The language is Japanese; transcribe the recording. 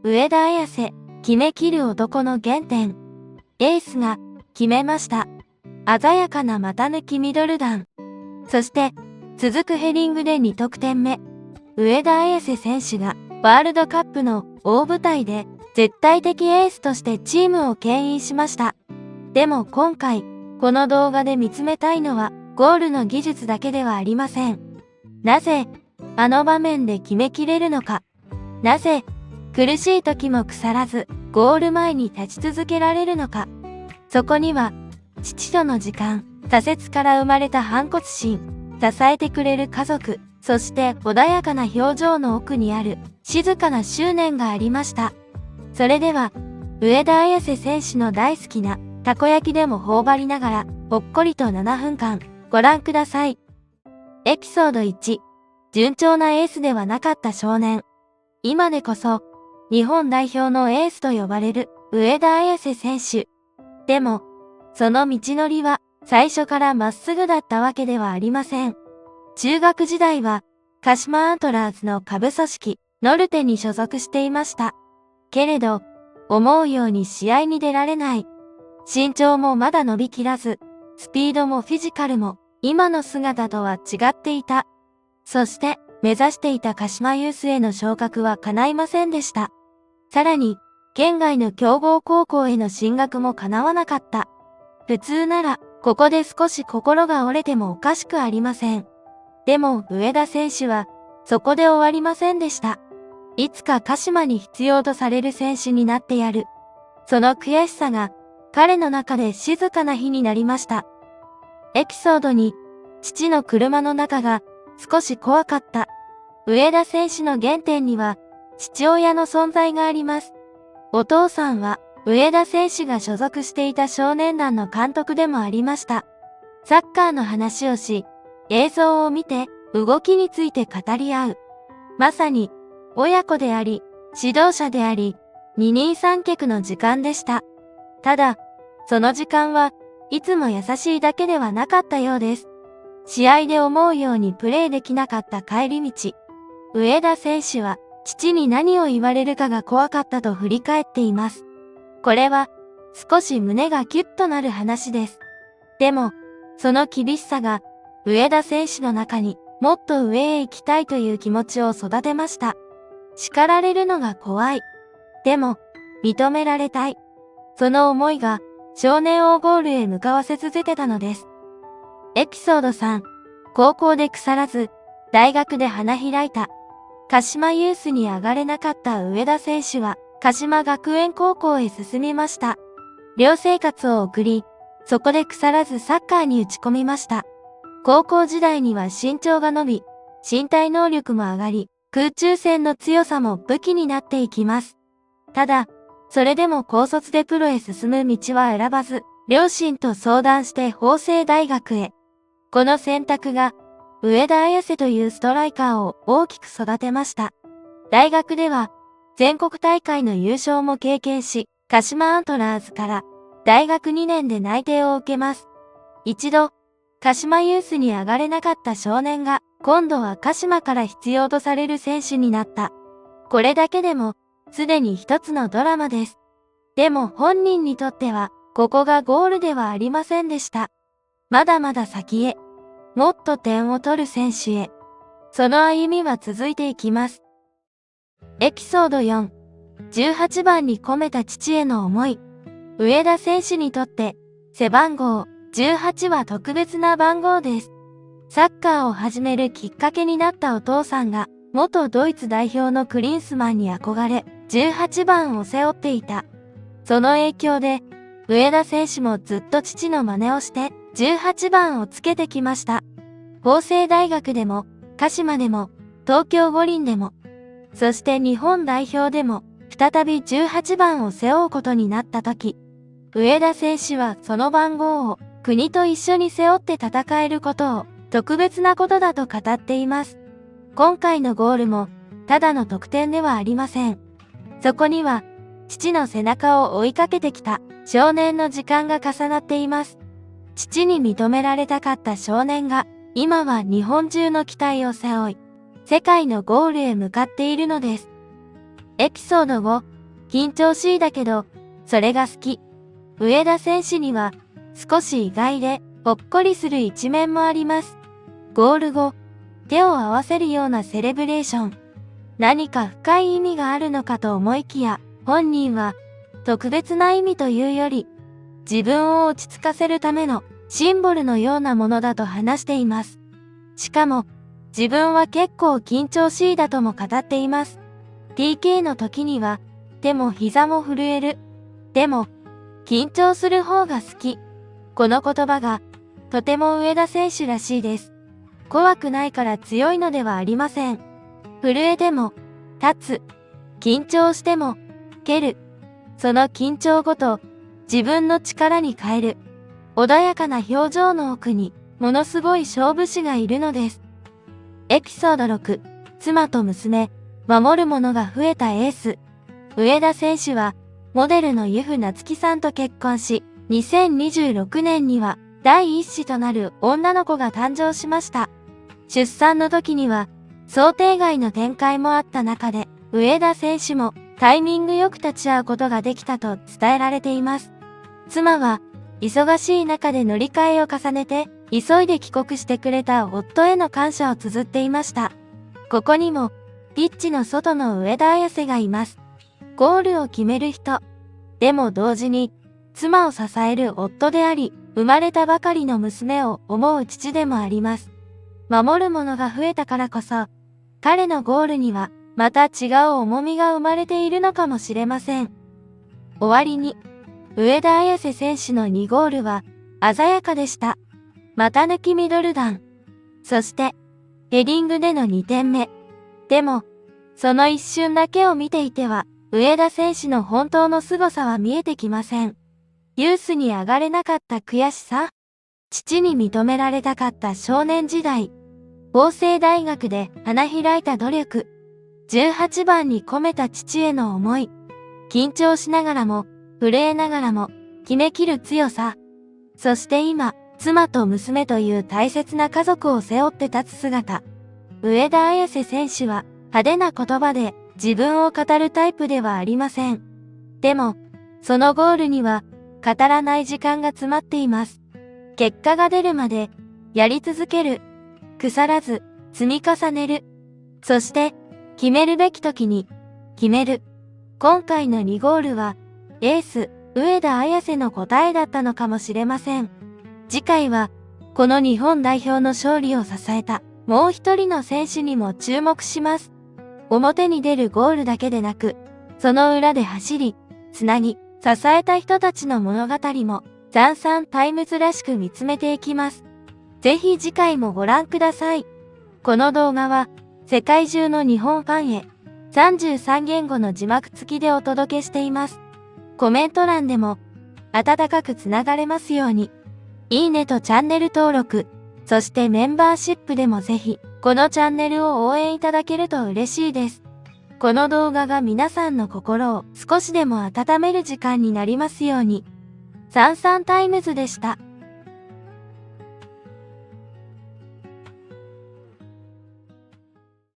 上田綺世、決めきる男の原点。エースが決めました。鮮やかな股抜きミドル弾。そして、続くヘディングで2得点目。上田綺世選手がワールドカップの大舞台で絶対的エースとしてチームを牽引しました。でも今回、この動画で見つめたいのはゴールの技術だけではありません。なぜ、あの場面で決めきれるのか。なぜ、苦しい時も腐らず、ゴール前に立ち続けられるのか。そこには、父との時間、挫折から生まれた反骨心、支えてくれる家族、そして穏やかな表情の奥にある静かな執念がありました。それでは、上田綺世選手の大好きなたこ焼きでも頬張りながら、ほっこりと7分間、ご覧ください。エピソード1、順調なエースではなかった少年。今でこそ、日本代表のエースと呼ばれる上田綺世選手。でも、その道のりは最初からまっすぐだったわけではありません。中学時代は、鹿島アントラーズの下部組織、ノルテに所属していました。けれど、思うように試合に出られない。身長もまだ伸びきらず、スピードもフィジカルも今の姿とは違っていた。そして、目指していた鹿島ユースへの昇格は叶いませんでした。さらに、県外の強豪高校への進学も叶わなかった。普通なら、ここで少し心が折れてもおかしくありません。でも、上田選手は、そこで終わりませんでした。いつか鹿島に必要とされる選手になってやる。その悔しさが、彼の中で静かな日になりました。エピソード2、父の車の中が、少し怖かった。上田選手の原点には、父親の存在があります。お父さんは、上田選手が所属していた少年団の監督でもありました。サッカーの話をし、映像を見て、動きについて語り合う。まさに、親子であり、指導者であり、二人三脚の時間でした。ただ、その時間はいつも優しいだけではなかったようです。試合で思うようにプレーできなかった帰り道。上田選手は、父に何を言われるかが怖かったと振り返っています。これは、少し胸がキュッとなる話です。でも、その厳しさが、上田選手の中にもっと上へ行きたいという気持ちを育てました。叱られるのが怖い。でも、認められたい。その思いが少年をゴールへ向かわせ続けたのです。エピソード3、高校で腐らず、大学で花開いた。鹿島ユースに上がれなかった上田選手は、鹿島学園高校へ進みました。寮生活を送り、そこで腐らずサッカーに打ち込みました。高校時代には身長が伸び、身体能力も上がり、空中戦の強さも武器になっていきます。ただ、それでも高卒でプロへ進む道は選ばず、両親と相談して法政大学へ。この選択が、上田綺世というストライカーを大きく育てました。大学では、全国大会の優勝も経験し、鹿島アントラーズから大学2年で内定を受けます。一度、鹿島ユースに上がれなかった少年が、今度は鹿島から必要とされる選手になった。これだけでも、すでに一つのドラマです。でも本人にとっては、ここがゴールではありませんでした。まだまだ先へ。もっと点を取る選手へ。その歩みは続いていきます。エピソード4、18番に込めた父への思い。上田選手にとって、背番号18は特別な番号です。サッカーを始めるきっかけになったお父さんが、元ドイツ代表のクリンスマンに憧れ、18番を背負っていた。その影響で、上田選手もずっと父の真似をして、18番をつけてきました。法政大学でも、鹿島でも、東京五輪でも、そして日本代表でも、再び18番を背負うことになった時、上田選手はその番号を国と一緒に背負って戦えることを特別なことだと語っています。今回のゴールも、ただの得点ではありません。そこには、父の背中を追いかけてきた少年の時間が重なっています。父に認められたかった少年が、今は日本中の期待を背負い、世界のゴールへ向かっているのです。エピソード5、緊張しいだけど、それが好き。上田選手には、少し意外で、ほっこりする一面もあります。ゴール後、手を合わせるようなセレブレーション。何か深い意味があるのかと思いきや、本人は、特別な意味というより、自分を落ち着かせるためのシンボルのようなものだと話しています。しかも、自分は結構緊張しいだとも語っています。TK の時には、手も膝も震える。でも、緊張する方が好き。この言葉が、とても上田選手らしいです。怖くないから強いのではありません。震えても、立つ。緊張しても、蹴る。その緊張ごと、自分の力に変える。穏やかな表情の奥に、ものすごい勝負師がいるのです。エピソード6、妻と娘、守るものが増えたエース。上田選手は、モデルの由布夏樹さんと結婚し、2026年には、第一子となる女の子が誕生しました。出産の時には、想定外の展開もあった中で、上田選手もタイミングよく立ち会うことができたと伝えられています。妻は、忙しい中で乗り換えを重ねて、急いで帰国してくれた夫への感謝を綴っていました。ここにも、ピッチの外の上田綺世がいます。ゴールを決める人。でも同時に、妻を支える夫であり、生まれたばかりの娘を思う父でもあります。守るものが増えたからこそ、彼のゴールには、また違う重みが生まれているのかもしれません。終わりに、上田綺世選手の2ゴールは、鮮やかでした。股抜きミドル弾。そして、ヘディングでの2点目。でも、その一瞬だけを見ていては、上田選手の本当の凄さは見えてきません。ユースに上がれなかった悔しさ。父に認められたかった少年時代。法政大学で花開いた努力。18番に込めた父への思い。緊張しながらも、震えながらも、決めきる強さ。そして今、妻と娘という大切な家族を背負って立つ姿。上田綺世選手は派手な言葉で自分を語るタイプではありません。でも、そのゴールには語らない時間が詰まっています。結果が出るまでやり続ける。腐らず積み重ねる。そして決めるべき時に決める。今回の2ゴールはエース上田綺世の答えだったのかもしれません。次回はこの日本代表の勝利を支えたもう一人の選手にも注目します。表に出るゴールだけでなく、その裏で走り、つなぎ、支えた人たちの物語も、ザンサンタイムズらしく見つめていきます。ぜひ次回もご覧ください。この動画は、世界中の日本ファンへ、33言語の字幕付きでお届けしています。コメント欄でも、温かくつながれますように。いいねとチャンネル登録、そしてメンバーシップでもぜひ、このチャンネルを応援いただけると嬉しいです。この動画が皆さんの心を少しでも温める時間になりますように。サンサンタイムズでした。